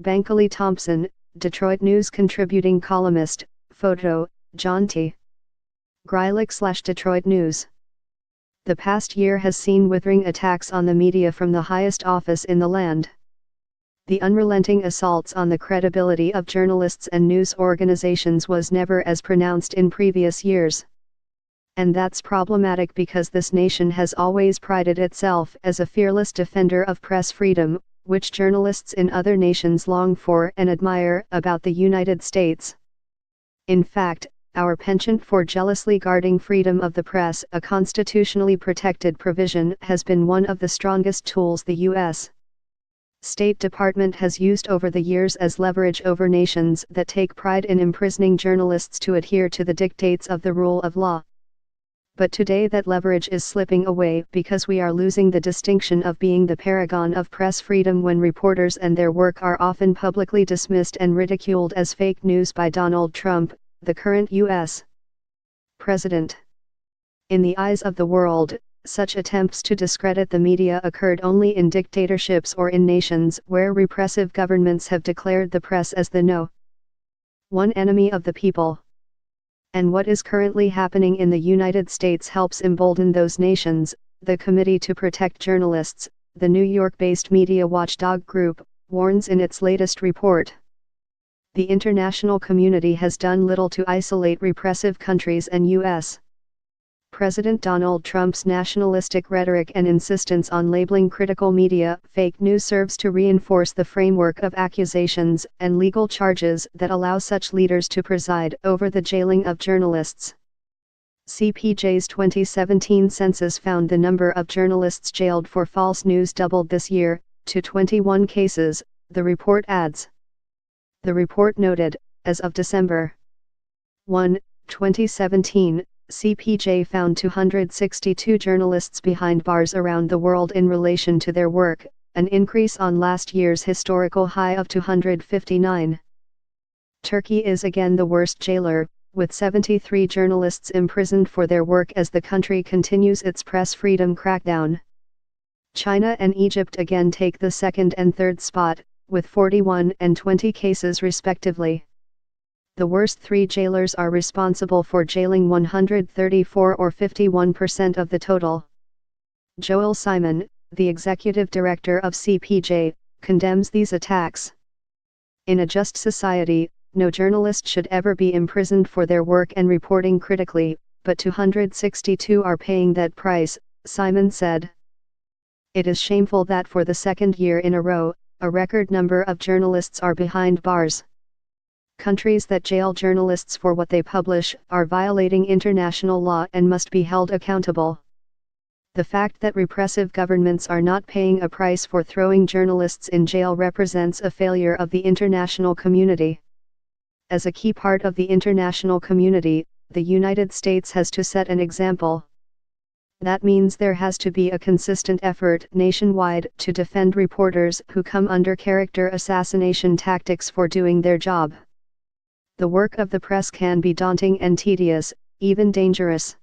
Bankole Thompson, Detroit News contributing columnist, photo, John T. Greilich/Detroit News. The past year has seen withering attacks on the media from the highest office in the land. The unrelenting assaults on the credibility of journalists and news organizations was never as pronounced in previous years. And that's problematic because this nation has always prided itself as a fearless defender of press freedom, which journalists in other nations long for and admire about the United States. In fact, our penchant for jealously guarding freedom of the press, a constitutionally protected provision, has been one of the strongest tools the U.S. State Department has used over the years as leverage over nations that take pride in imprisoning journalists to adhere to the dictates of the rule of law. But today that leverage is slipping away because we are losing the distinction of being the paragon of press freedom when reporters and their work are often publicly dismissed and ridiculed as fake news by Donald Trump, the current U.S. President. In the eyes of the world, such attempts to discredit the media occurred only in dictatorships or in nations where repressive governments have declared the press as the No. 1 enemy of the people. And what is currently happening in the United States helps embolden those nations. The Committee to Protect Journalists, the New York-based media watchdog group, warns in its latest report. The international community has done little to isolate repressive countries, and U.S. President Donald Trump's nationalistic rhetoric and insistence on labeling critical media fake news serves to reinforce the framework of accusations and legal charges that allow such leaders to preside over the jailing of journalists. CPJ's 2017 census found the number of journalists jailed for false news doubled this year, to 21 cases, the report adds. The report noted, as of December 1, 2017, CPJ found 262 journalists behind bars around the world in relation to their work, an increase on last year's historical high of 259. Turkey is again the worst jailer, with 73 journalists imprisoned for their work as the country continues its press freedom crackdown. China and Egypt again take the second and third spot, with 41 and 20 cases respectively. The worst three jailers are responsible for jailing 134 or 51% of the total. Joel Simon, the executive director of CPJ, condemns these attacks. In a just society, no journalist should ever be imprisoned for their work and reporting critically, but 262 are paying that price, Simon said. It is shameful that for the second year in a row, a record number of journalists are behind bars. Countries that jail journalists for what they publish are violating international law and must be held accountable. The fact that repressive governments are not paying a price for throwing journalists in jail represents a failure of the international community. As a key part of the international community, the United States has to set an example. That means there has to be a consistent effort nationwide to defend reporters who come under character assassination tactics for doing their job. The work of the press can be daunting and tedious, even dangerous.